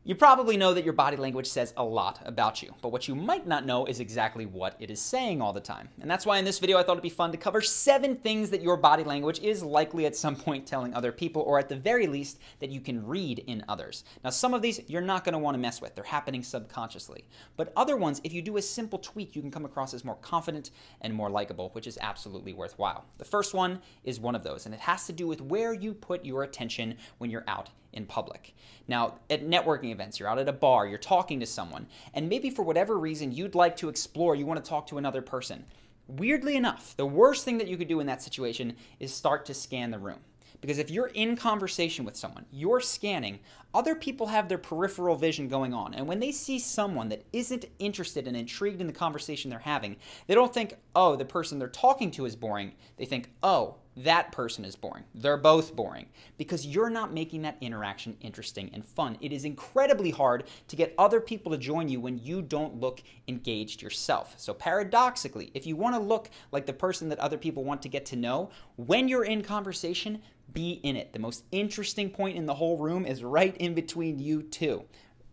You probably know that your body language says a lot about you, but what you might not know is exactly what it is saying all the time. And that's why in this video I thought it'd be fun to cover 7 things that your body language is likely at some point telling other people, or at the very least that you can read in others. Now some of these you're not going to want to mess with, they're happening subconsciously. But other ones, if you do a simple tweak, you can come across as more confident and more likable, which is absolutely worthwhile. The first one is one of those, and it has to do with where you put your attention when you're out in public. Now, at networking events, you're out at a bar, you're talking to someone, and maybe for whatever reason you'd like to explore, you want to talk to another person. Weirdly enough, the worst thing that you could do in that situation is start to scan the room. Because if you're in conversation with someone, you're scanning, other people have their peripheral vision going on. And when they see someone that isn't interested and intrigued in the conversation they're having, they don't think, oh, the person they're talking to is boring. They think, oh, that person is boring. They're both boring. Because you're not making that interaction interesting and fun. It is incredibly hard to get other people to join you when you don't look engaged yourself. So paradoxically, if you want to look like the person that other people want to get to know, when you're in conversation, be in it. The most interesting point in the whole room is right in between you two.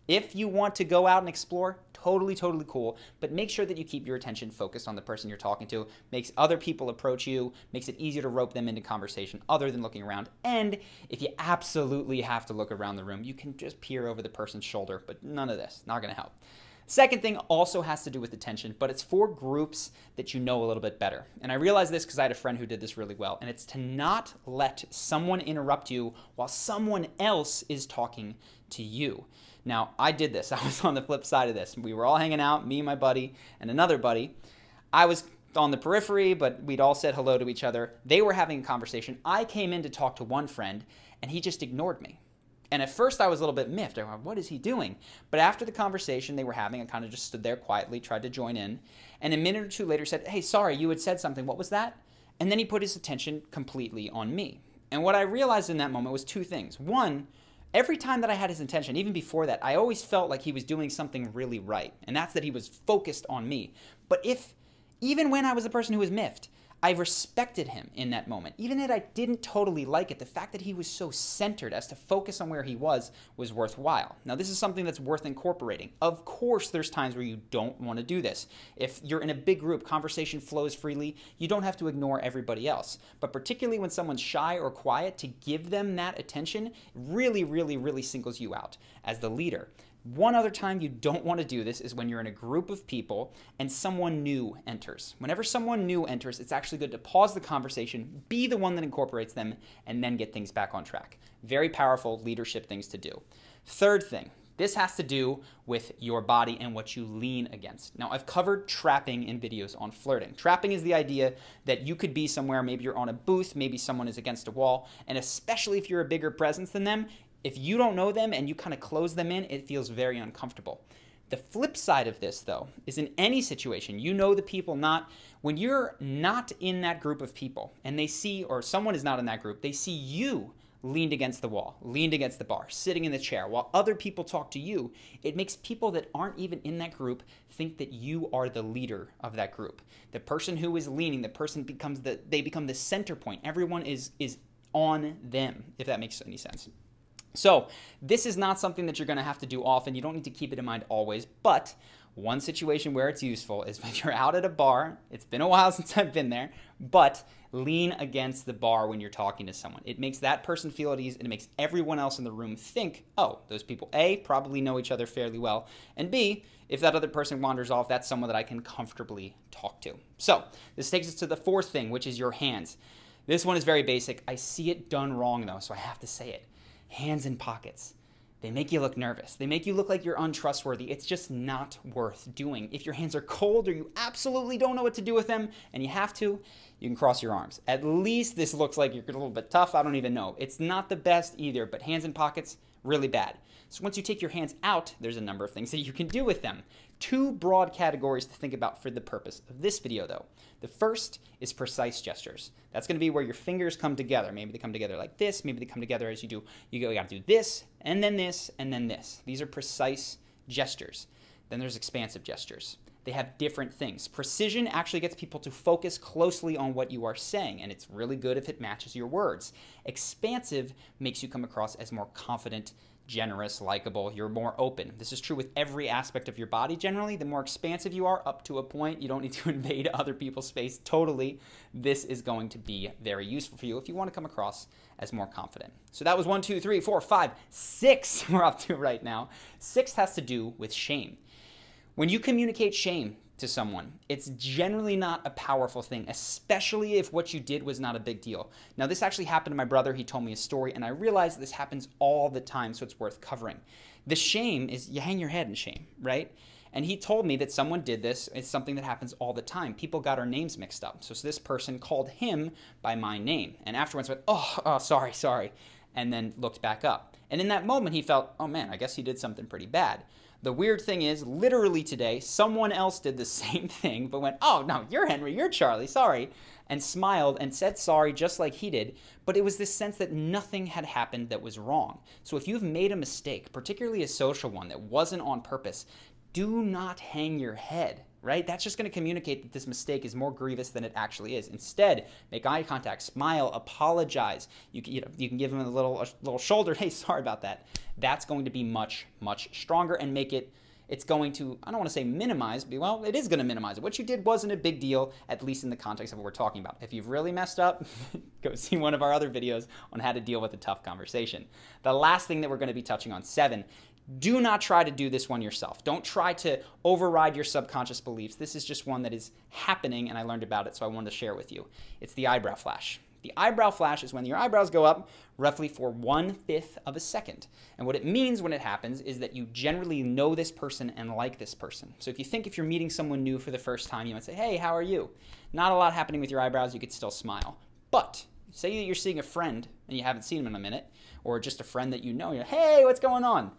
If you want to go out and explore, totally cool, but make sure that you keep your attention focused on the person you're talking to. Makes other people approach you, makes it easier to rope them into conversation other than looking around. And if you absolutely have to look around the room, you can just peer over the person's shoulder, but none of this, not gonna help. Second thing also has to do with attention, but it's for groups that you know a little bit better. And I realized this because I had a friend who did this really well, and it's to not let someone interrupt you while someone else is talking to you. Now, I did this. I was on the flip side of this. We were all hanging out, me, my buddy, and another buddy. I was on the periphery, but we'd all said hello to each other. They were having a conversation. I came in to talk to one friend, and he just ignored me. And at first I was a little bit miffed. I went, what is he doing? But after the conversation they were having, I kind of just stood there quietly, tried to join in. And a minute or two later said, hey, sorry, you had said something. What was that? And then he put his attention completely on me. And what I realized in that moment was 2 things. One, every time that I had his attention, even before that, I always felt like he was doing something really right. And that's that he was focused on me. But even when I was the person who was miffed, I respected him in that moment. Even if I didn't totally like it, the fact that he was so centered as to focus on where he was worthwhile. Now, this is something that's worth incorporating. Of course, there's times where you don't want to do this. If you're in a big group, conversation flows freely, you don't have to ignore everybody else. But particularly when someone's shy or quiet, to give them that attention really singles you out as the leader. One other time you don't want to do this is when you're in a group of people and someone new enters. Whenever someone new enters, it's actually good to pause the conversation, be the one that incorporates them, and then get things back on track. Very powerful leadership things to do. Third thing, this has to do with your body and what you lean against. Now, I've covered trapping in videos on flirting. Trapping is the idea that you could be somewhere, maybe you're on a booth, maybe someone is against a wall, and especially if you're a bigger presence than them, if you don't know them and you kind of close them in, it feels very uncomfortable. The flip side of this, though, is in any situation, you know the people when you're not in that group of people and they see, or someone is not in that group, they see you leaned against the wall, leaned against the bar, sitting in the chair while other people talk to you, it makes people that aren't even in that group think that you are the leader of that group. The person who is leaning, the person they become the center point. Everyone is on them, if that makes any sense. So this is not something that you're going to have to do often. You don't need to keep it in mind always, but one situation where it's useful is when you're out at a bar. It's been a while since I've been there, but lean against the bar when you're talking to someone. It makes that person feel at ease, and it makes everyone else in the room think, oh, those people, A, probably know each other fairly well, and B, if that other person wanders off, that's someone that I can comfortably talk to. So this takes us to the 4th thing, which is your hands. This one is very basic. I see it done wrong, though, so I have to say it. Hands in pockets. They make you look nervous. They make you look like you're untrustworthy. It's just not worth doing. If your hands are cold or you absolutely don't know what to do with them and you have to, you can cross your arms. At least this looks like you're a little bit tough. I don't even know. It's not the best either, but hands in pockets, really bad. So once you take your hands out, there's a number of things that you can do with them. 2 broad categories to think about for the purpose of this video, though. The first is precise gestures. That's going to be where your fingers come together. Maybe they come together like this. Maybe they come together as you got to do this, and then this, and then this. These are precise gestures. Then there's expansive gestures. They have different things. Precision actually gets people to focus closely on what you are saying, and it's really good if it matches your words. Expansive makes you come across as more confident, generous, likable, you're more open. This is true with every aspect of your body generally. The more expansive you are, up to a point, you don't need to invade other people's space totally. This is going to be very useful for you if you want to come across as more confident. So that was 1, 2, 3, 4, 5, 6 we're up to right now. 6 has to do with shame. When you communicate shame to someone, it's generally not a powerful thing, especially if what you did was not a big deal. Now, this actually happened to my brother. He told me a story, and I realized this happens all the time, so it's worth covering. The shame is you hang your head in shame, right? And he told me that someone did this. It's something that happens all the time. People got our names mixed up. So this person called him by my name, and afterwards went, oh, sorry, and then looked back up. And in that moment, he felt, oh man, I guess he did something pretty bad. The weird thing is, literally today, someone else did the same thing, but went, oh, no, you're Henry, you're Charlie, sorry, and smiled and said sorry just like he did, but it was this sense that nothing had happened that was wrong. So if you've made a mistake, particularly a social one that wasn't on purpose, do not hang your head, right? That's just going to communicate that this mistake is more grievous than it actually is. Instead, make eye contact, smile, apologize. You can give them a little shoulder, hey, sorry about that. That's going to be much, much stronger and make it, it's going to, I don't want to say minimize, but well, it is going to minimize it. What you did wasn't a big deal, at least in the context of what we're talking about. If you've really messed up, go see one of our other videos on how to deal with a tough conversation. The last thing that we're going to be touching on, 7, do not try to do this one yourself. Don't try to override your subconscious beliefs. This is just one that is happening, and I learned about it, so I wanted to share with you. It's the eyebrow flash. The eyebrow flash is when your eyebrows go up roughly for 1/5 of a second. And what it means when it happens is that you generally know this person and like this person. So if you're meeting someone new for the first time, you might say, hey, how are you? Not a lot happening with your eyebrows. You could still smile. But say that you're seeing a friend and you haven't seen him in a minute, or just a friend that you know, you're, hey, what's going on?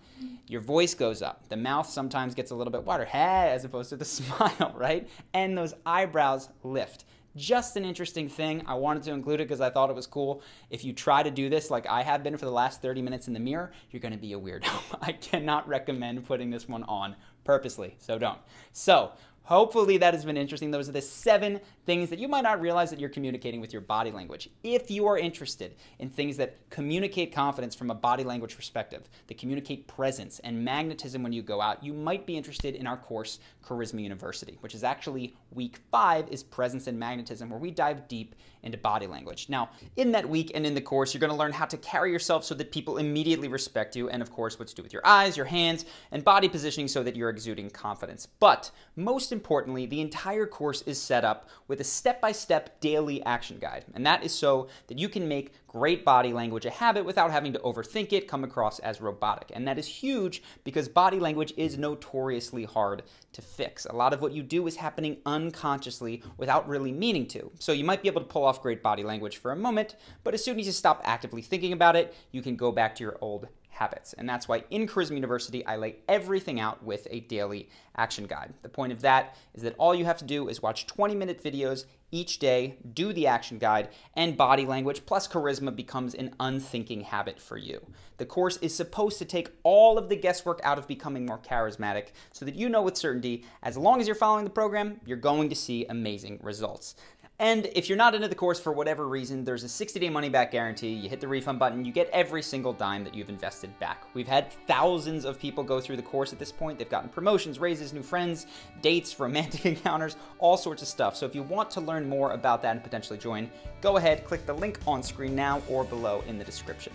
Your voice goes up. The mouth sometimes gets a little bit wider, hey, as opposed to the smile, right? And those eyebrows lift. Just an interesting thing. I wanted to include it because I thought it was cool. If you try to do this like I have been for the last 30 minutes in the mirror, you're going to be a weirdo. I cannot recommend putting this one on purposely, so don't. So hopefully that has been interesting. Those are the 7 things that you might not realize that you're communicating with your body language. If you are interested in things that communicate confidence from a body language perspective, that communicate presence and magnetism when you go out, you might be interested in our course, Charisma University, which is actually week 5 is presence and magnetism, where we dive deep into body language. Now, in that week and in the course, you're going to learn how to carry yourself so that people immediately respect you, and of course, what to do with your eyes, your hands, and body positioning so that you're exuding confidence. But most importantly, the entire course is set up with a step-by-step daily action guide. And that is so that you can make great body language a habit without having to overthink it, come across as robotic. And that is huge because body language is notoriously hard to fix. A lot of what you do is happening unconsciously without really meaning to. So you might be able to pull off great body language for a moment, but as soon as you stop actively thinking about it, you can go back to your old habits. And that's why in Charisma University, I lay everything out with a daily action guide. The point of that is that all you have to do is watch 20-minute videos each day, do the action guide, and body language plus charisma becomes an unthinking habit for you. The course is supposed to take all of the guesswork out of becoming more charismatic so that you know with certainty, as long as you're following the program, you're going to see amazing results. And if you're not into the course for whatever reason, there's a 60-day money-back guarantee. You hit the refund button, you get every single dime that you've invested back. We've had thousands of people go through the course at this point. They've gotten promotions, raises, new friends, dates, romantic encounters, all sorts of stuff. So if you want to learn more about that and potentially join, go ahead, click the link on screen now or below in the description.